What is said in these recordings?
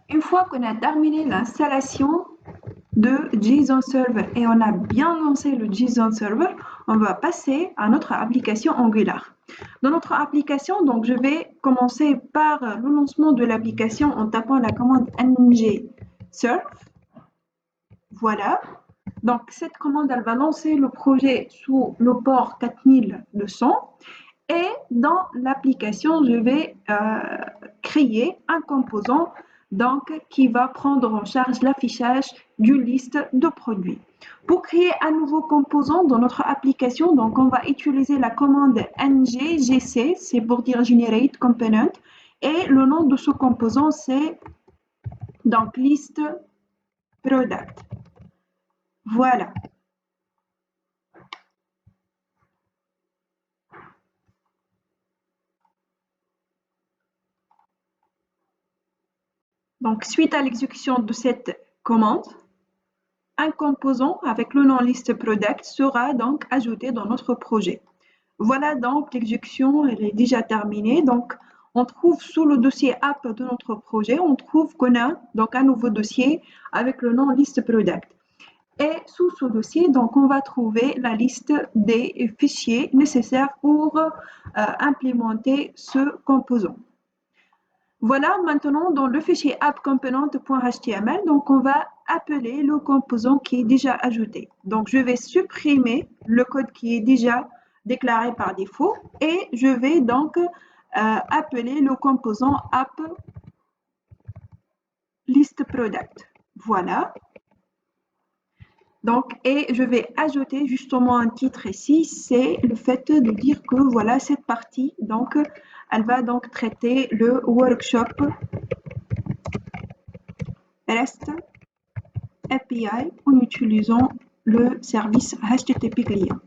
Une fois qu'on a terminé l'installation de JSON Server et on a bien lancé le JSON Server, on va passer à notre application Angular. Dans notre application, donc je vais commencer par le lancement de l'application en tapant la commande ng-serve. Voilà. Donc cette commande, elle va lancer le projet sous le port 4200. Et dans l'application, je vais créer un composant donc, qui va prendre en charge l'affichage d'une liste de produits. Pour créer un nouveau composant dans notre application, donc on va utiliser la commande ng-gc, c'est pour dire generate component, et le nom de ce composant c'est donc liste product. Voilà. Donc, suite à l'exécution de cette commande, un composant avec le nom liste product sera donc ajouté dans notre projet. Voilà donc l'exécution, elle est déjà terminée. Donc, on trouve sous le dossier app de notre projet, on trouve qu'on a donc un nouveau dossier avec le nom liste product. Et sous ce dossier, donc, on va trouver la liste des fichiers nécessaires pour implémenter ce composant. Voilà, maintenant dans le fichier appcomponent.html, donc on va appeler le composant qui est déjà ajouté. Donc je vais supprimer le code qui est déjà déclaré par défaut et je vais donc appeler le composant app list product. Voilà. Donc, et je vais ajouter justement un titre ici, c'est le fait de dire que voilà cette partie, donc elle va donc traiter le workshop REST API en utilisant le service HTTP client.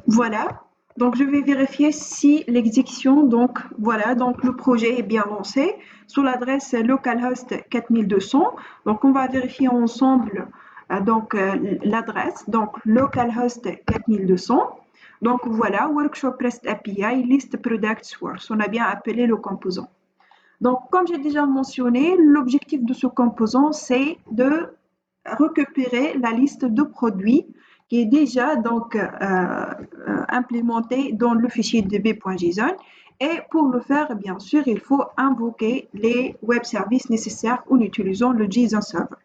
Voilà. Donc, je vais vérifier si l'exécution, donc voilà, donc le projet est bien lancé sous l'adresse localhost 4200. Donc, on va vérifier ensemble l'adresse, donc localhost 4200. Donc, voilà, workshop REST API, list product source. On a bien appelé le composant. Donc, comme j'ai déjà mentionné, l'objectif de ce composant, c'est de récupérer la liste de produits qui est déjà donc implémentée dans le fichier db.json. Et pour le faire, bien sûr, il faut invoquer les web services nécessaires en utilisant le JSON Server.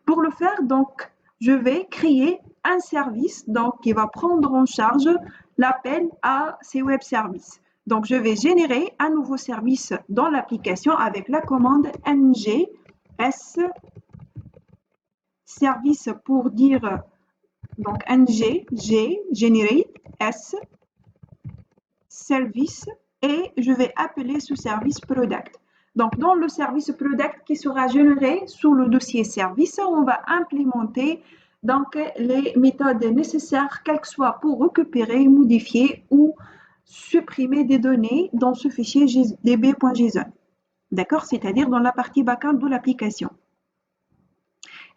Pour le faire, donc, je vais créer un service donc, qui va prendre en charge l'appel à ces web services. Donc, je vais générer un nouveau service dans l'application avec la commande ng service pour dire donc ng generate s service et je vais appeler ce service product. Donc, dans le service product qui sera généré sous le dossier service, on va implémenter donc les méthodes nécessaires, quelles que soient pour récupérer, modifier ou supprimer des données dans ce fichier db.json. D'accord? C'est-à-dire dans la partie backend de l'application.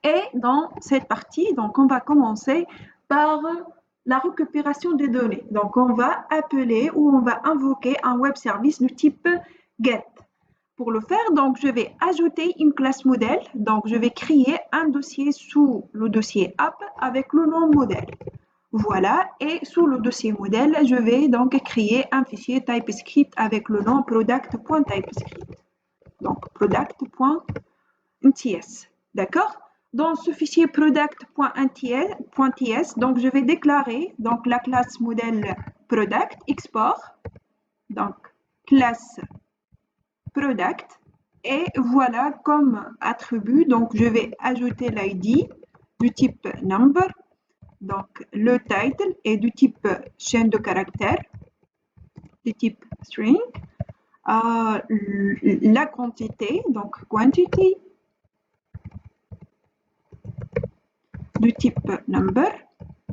Et dans cette partie, donc, on va commencer par la récupération des données. Donc, on va appeler ou on va invoquer un web service de type get. Pour le faire, donc, je vais ajouter une classe modèle. Donc, je vais créer un dossier sous le dossier app avec le nom modèle. Voilà, et sous le dossier modèle, je vais donc créer un fichier TypeScript avec le nom product.typescript. Donc, product.nts. D'accord? Dans ce fichier product.nts, donc je vais déclarer donc la classe modèle product export, donc classe product, et voilà comme attribut, donc je vais ajouter l'ID du type number, donc le title est du type chaîne de caractères, du type string, la quantité, donc quantity, du type number,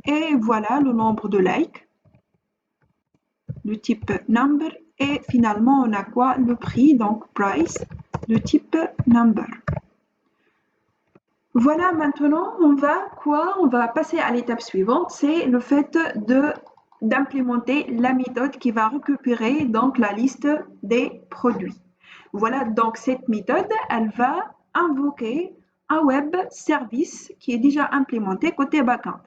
et voilà le nombre de likes, du type number, et finalement on a quoi? Le prix, donc price, du type number. Voilà, maintenant on va passer à l'étape suivante, c'est le fait d'implémenter la méthode qui va récupérer donc la liste des produits. Voilà, donc cette méthode, elle va invoquer un web service qui est déjà implémenté côté backend.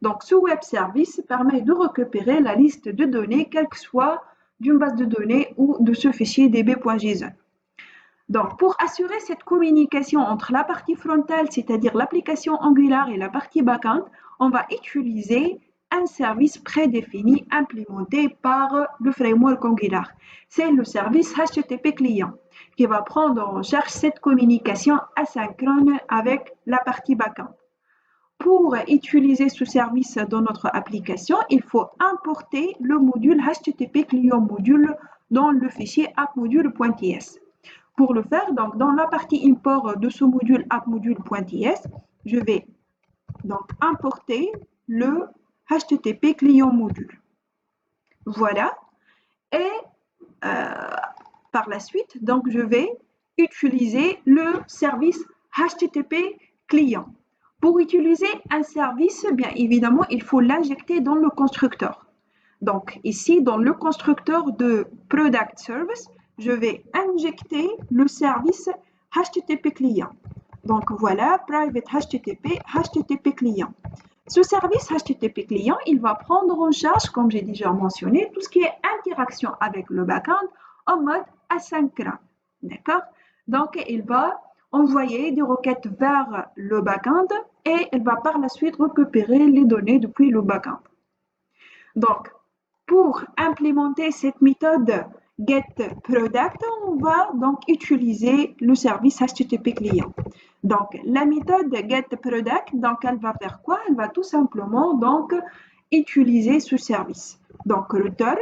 Donc, ce web service permet de récupérer la liste de données, quelle que soit d'une base de données ou de ce fichier db.json. Donc, pour assurer cette communication entre la partie frontale, c'est-à-dire l'application Angular et la partie backend, on va utiliser un service prédéfini implémenté par le framework Angular. C'est le service HTTP client qui va prendre en charge cette communication asynchrone avec la partie backend. Pour utiliser ce service dans notre application, il faut importer le module HTTP client module dans le fichier appmodule.ts. Pour le faire, donc dans la partie import de ce module appmodule.ts, je vais donc importer le HTTP client module. Voilà. Et par la suite, donc je vais utiliser le service HTTP client. Pour utiliser un service, bien évidemment, il faut l'injecter dans le constructeur. Donc ici, dans le constructeur de Product Service, je vais injecter le service HTTP client. Donc voilà, private HTTP client. Ce service HTTP client, il va prendre en charge, comme j'ai déjà mentionné, tout ce qui est interaction avec le backend en mode asynchrone. D'accord? Donc, il va envoyer des requêtes vers le backend et il va par la suite récupérer les données depuis le backend. Donc, pour implémenter cette méthode getProduct, on va donc utiliser le service HTTP client. Donc, la méthode getProduct, donc elle va faire quoi? Elle va tout simplement donc utiliser ce service. Donc, return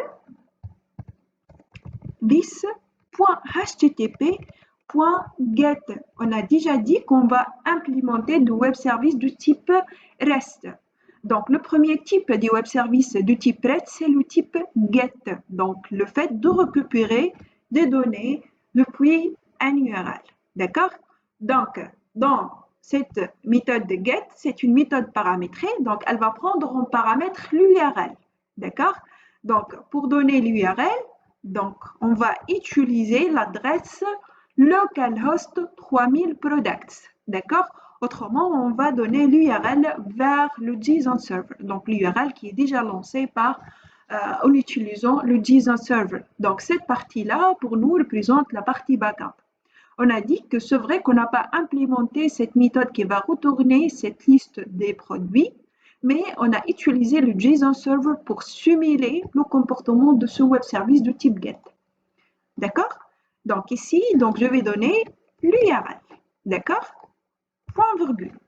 this.http.get. On a déjà dit qu'on va implémenter du web service du type REST. Donc, le premier type des web services du type REST, c'est le type GET. Donc, le fait de récupérer des données depuis un URL. D'accord? Donc, dans cette méthode de GET, c'est une méthode paramétrée. Donc, elle va prendre en paramètre l'URL. D'accord? Donc, pour donner l'URL, donc, on va utiliser l'adresse localhost 3000 products. D'accord? Autrement, on va donner l'URL vers le JSON Server. Donc, l'URL qui est déjà lancé en utilisant le JSON Server. Donc, cette partie-là, pour nous, représente la partie backend. On a dit que c'est vrai qu'on n'a pas implémenté cette méthode qui va retourner cette liste des produits, mais on a utilisé le JSON Server pour simuler le comportement de ce web service de type GET. D'accord? Donc ici, donc je vais donner l'URL. D'accord? Point virgule.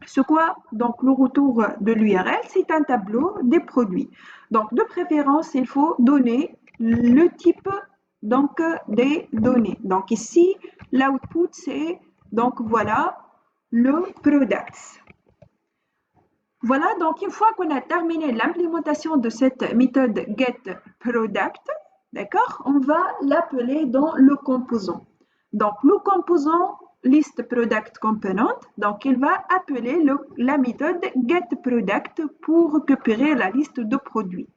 C'est quoi donc le retour de l'URL? C'est un tableau des produits. Donc de préférence, il faut donner le type donc des données. Donc ici, l'output c'est donc voilà le products. Voilà, donc une fois qu'on a terminé l'implémentation de cette méthode getProduct, d'accord, on va l'appeler dans le composant. Donc le composant listProductComponent, donc il va appeler la méthode getProduct pour récupérer la liste de produits.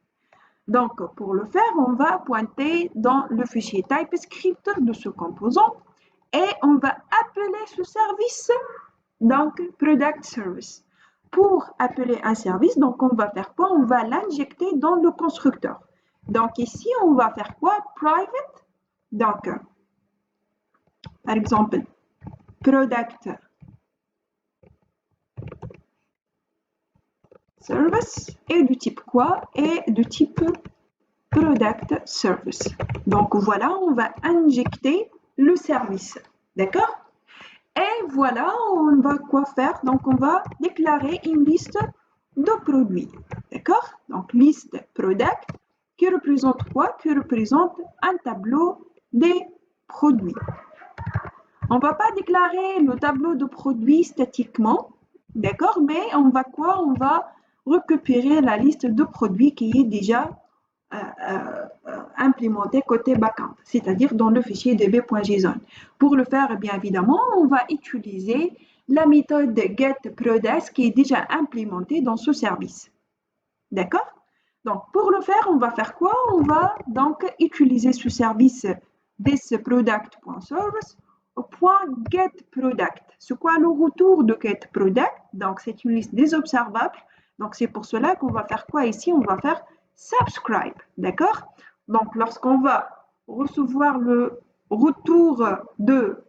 Donc pour le faire, on va pointer dans le fichier TypeScript de ce composant et on va appeler ce service donc Product Service. Pour appeler un service, donc on va faire quoi? On va l'injecter dans le constructeur. Donc ici, on va faire quoi? Private. Donc, par exemple, Product Service est du type quoi? Et du type Product Service. Donc voilà, on va injecter le service. D'accord? Et voilà, on va quoi faire? Donc, on va déclarer une liste de produits. D'accord? Donc, liste product qui représente quoi? Qui représente un tableau des produits. On ne va pas déclarer le tableau de produits statiquement. D'accord? Mais on va quoi? On va récupérer la liste de produits qui est déjà implémenté côté backend, c'est-à-dire dans le fichier db.json. Pour le faire, bien évidemment, on va utiliser la méthode getProduct qui est déjà implémentée dans ce service. D'accord? Donc, pour le faire, on va faire quoi? On va donc utiliser ce service thisProduct.service.getProduct. C'est quoi le retour de getProduct? Donc, c'est une liste des observables. Donc, c'est pour cela qu'on va faire quoi ici? On va faire subscribe. D'accord? Donc, lorsqu'on va recevoir le retour de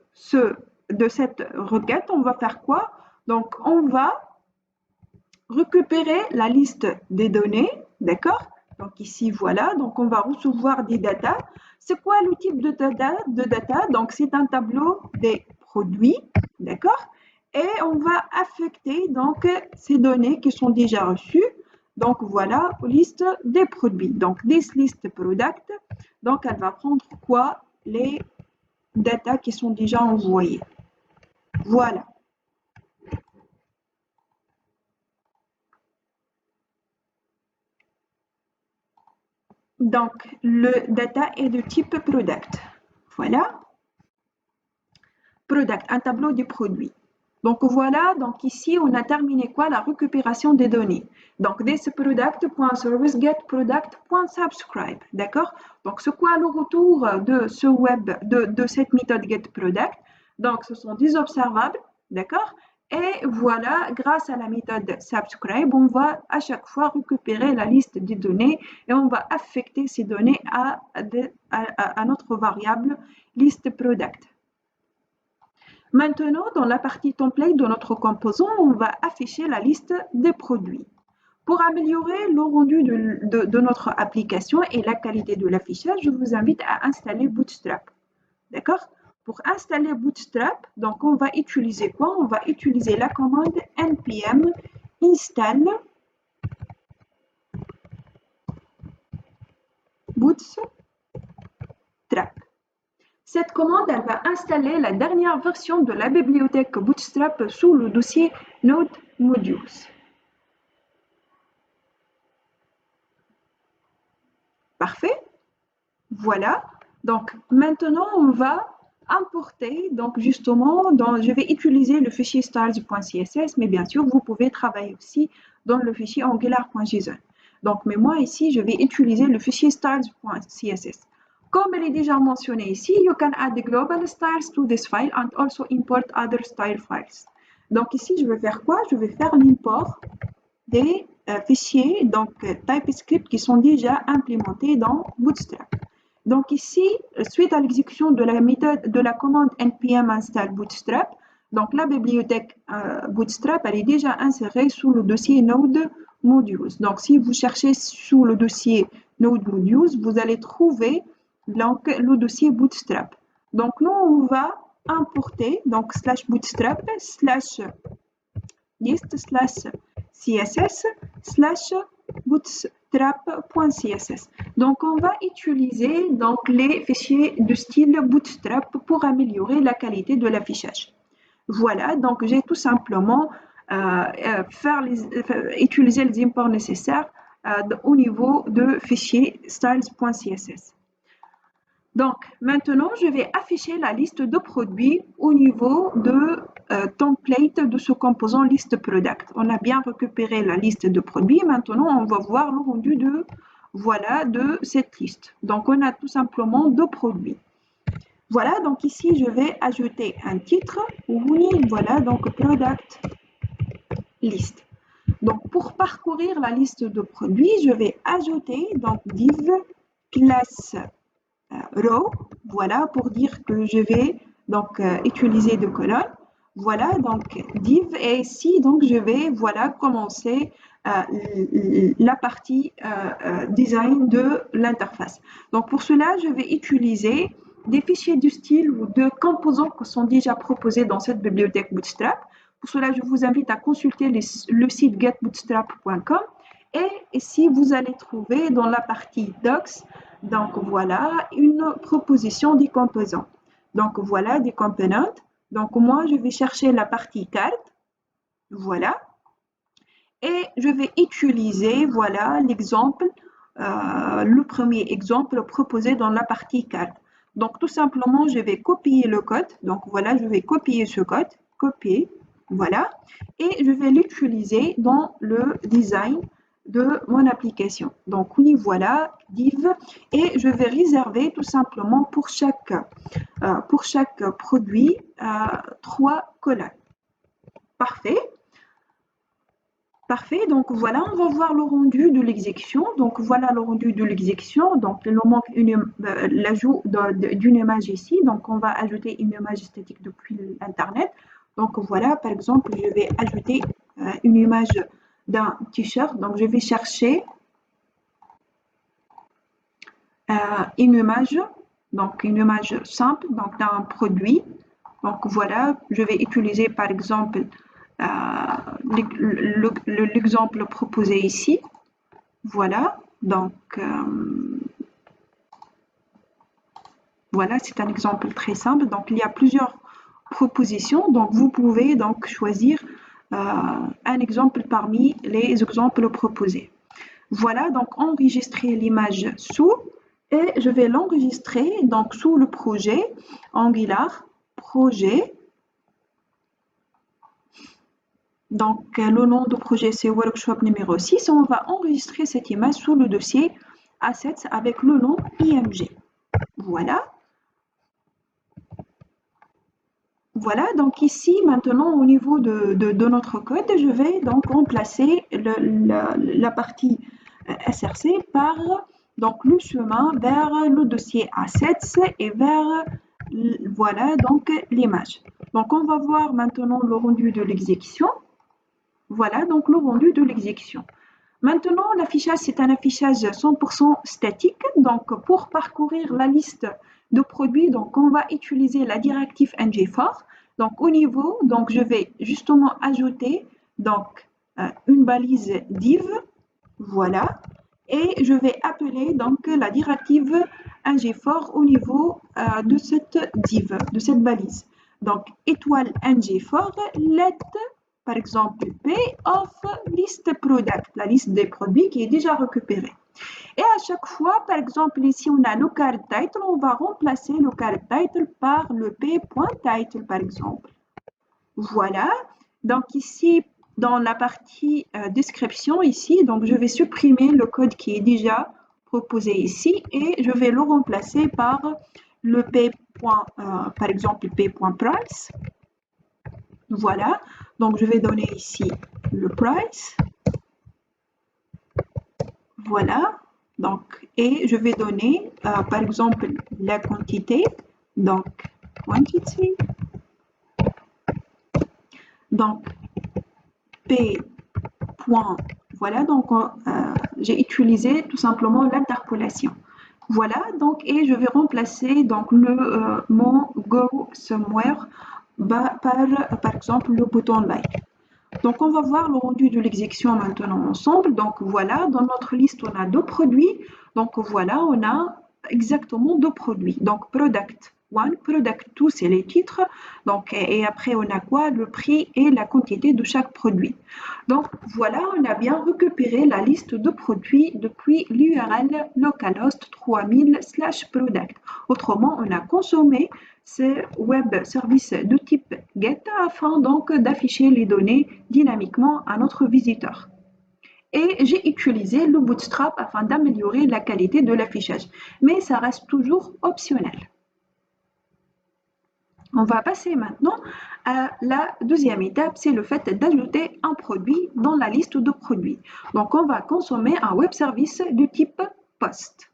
cette requête, on va faire quoi? Donc, on va récupérer la liste des données, d'accord? Donc ici, voilà, donc on va recevoir des datas. C'est quoi le type de data? Donc c'est un tableau des produits, d'accord? Et on va affecter donc ces données qui sont déjà reçues. Donc voilà, liste des produits. Donc this list product, donc elle va prendre quoi? Les datas qui sont déjà envoyées. Voilà. Donc, le data est de type product. Voilà. Product, un tableau des produits. Donc voilà, donc ici on a terminé quoi? La récupération des données. Donc thisProduct.serviceGetProduct.subscribe. D'accord? Donc c'est quoi le retour de ce web, de cette méthode getProduct? Donc ce sont des observables, d'accord? Et voilà, grâce à la méthode subscribe, on va à chaque fois récupérer la liste des données et on va affecter ces données à notre variable liste product. Maintenant, dans la partie template de notre composant, on va afficher la liste des produits. Pour améliorer le rendu de notre application et la qualité de l'affichage, je vous invite à installer Bootstrap. D'accord? Pour installer Bootstrap, donc on va utiliser quoi? On va utiliser la commande npm install bootstrap. Cette commande, elle va installer la dernière version de la bibliothèque Bootstrap sous le dossier Node Modules. Parfait. Voilà. Donc maintenant, on va importer, donc justement, je vais utiliser le fichier styles.css, mais bien sûr, vous pouvez travailler aussi dans le fichier angular.json. Donc, mais moi ici, je vais utiliser le fichier styles.css. Comme il est déjà mentionné ici, you can add the global styles to this file and also import other style files. Donc ici, je vais faire quoi? Je vais faire l'import des fichiers, donc TypeScript qui sont déjà implémentés dans Bootstrap. Donc ici, suite à l'exécution de la méthode de la commande npm install bootstrap, donc la bibliothèque Bootstrap, elle est déjà insérée sous le dossier Node Modules. Donc si vous cherchez sous le dossier Node Modules, vous allez trouver donc le dossier Bootstrap. Donc nous, on va importer donc /bootstrap /list /css /bootstrap.css. Donc on va utiliser donc les fichiers de style Bootstrap pour améliorer la qualité de l'affichage. Voilà, donc j'ai tout simplement utiliser les imports nécessaires au niveau de fichier styles.css. Donc, maintenant, je vais afficher la liste de produits au niveau de template de ce composant liste product. On a bien récupéré la liste de produits. Maintenant, on va voir le rendu de cette liste. Donc, on a tout simplement deux produits. Voilà, donc ici, je vais ajouter un titre. Oui, voilà, donc product list. Donc, pour parcourir la liste de produits, je vais ajouter donc div classe row, voilà, pour dire que je vais donc utiliser deux colonnes. Voilà, donc div, et ici, donc je vais, voilà, commencer la partie design de l'interface. Donc pour cela, je vais utiliser des fichiers du style ou de composants qui sont déjà proposés dans cette bibliothèque Bootstrap. Pour cela, je vous invite à consulter le site getbootstrap.com et ici, vous allez trouver dans la partie docs, donc voilà, une proposition des composants. Donc voilà, des components. Donc moi, je vais chercher la partie carte. Voilà. Et je vais utiliser, voilà, l'exemple, le premier exemple proposé dans la partie carte. Donc tout simplement, je vais copier le code. Donc voilà, je vais copier ce code. Copier. Voilà. Et je vais l'utiliser dans le design de mon application. Donc oui, voilà, div, et je vais réserver tout simplement pour chaque produit 3 colonnes. Parfait. Parfait, donc voilà, on va voir le rendu de l'exécution. Donc voilà le rendu de l'exécution. Donc il nous manque l'ajout d'une image ici. Donc on va ajouter une image statique depuis Internet. Donc voilà, par exemple, je vais ajouter une image d'un t-shirt. Donc je vais chercher une image simple, donc d'un produit. Donc voilà, je vais utiliser par exemple l'exemple proposé ici. Voilà, donc voilà, c'est un exemple très simple. Donc il y a plusieurs propositions. Donc vous pouvez donc choisir un exemple parmi les exemples proposés. Voilà, donc enregistrer l'image sous et je vais l'enregistrer donc sous le projet Angular projet. Donc le nom du projet c'est workshop numéro 6. On va enregistrer cette image sous le dossier assets avec le nom img. Voilà. Voilà, donc ici maintenant au niveau de notre code, je vais donc remplacer la partie src par donc le chemin vers le dossier assets et vers voilà donc l'image. Donc on va voir maintenant le rendu de l'exécution. Voilà donc le rendu de l'exécution. Maintenant, l'affichage, c'est un affichage 100% statique. Donc, pour parcourir la liste de produits, donc on va utiliser la directive ngFor. Donc, au niveau, donc je vais justement ajouter donc une balise div, voilà, et je vais appeler donc la directive ngFor au niveau de cette div, de cette balise. Donc, étoile ngFor, let par exemple, P of list product, la liste des produits qui est déjà récupérée. Et à chaque fois, par exemple, ici, on a le card title, on va remplacer le card title par le p.title, par exemple. Voilà. Donc ici, dans la partie description, ici, donc je vais supprimer le code qui est déjà proposé ici et je vais le remplacer par le p. Par exemple, p.price. Voilà, donc je vais donner ici le price. Voilà, donc, et je vais donner par exemple la quantité, donc quantity. Donc, P. Voilà, donc j'ai utilisé tout simplement l'interpolation. Voilà, donc, et je vais remplacer donc le mot go somewhere par exemple le bouton like. Donc on va voir le rendu de l'exécution maintenant ensemble. Donc voilà, dans notre liste on a deux produits. Donc voilà, on a exactement deux produits. Donc product 1, product 2 c'est les titres. Donc et après on a quoi? Le prix et la quantité de chaque produit. Donc voilà, on a bien récupéré la liste de produits depuis l'URL localhost 3000/product. Autrement, on a consommé ce web service de type GET afin donc d'afficher les données dynamiquement à notre visiteur. Et j'ai utilisé le Bootstrap afin d'améliorer la qualité de l'affichage, mais ça reste toujours optionnel. On va passer maintenant à la deuxième étape, c'est le fait d'ajouter un produit dans la liste de produits. Donc, on va consommer un web service du type POST.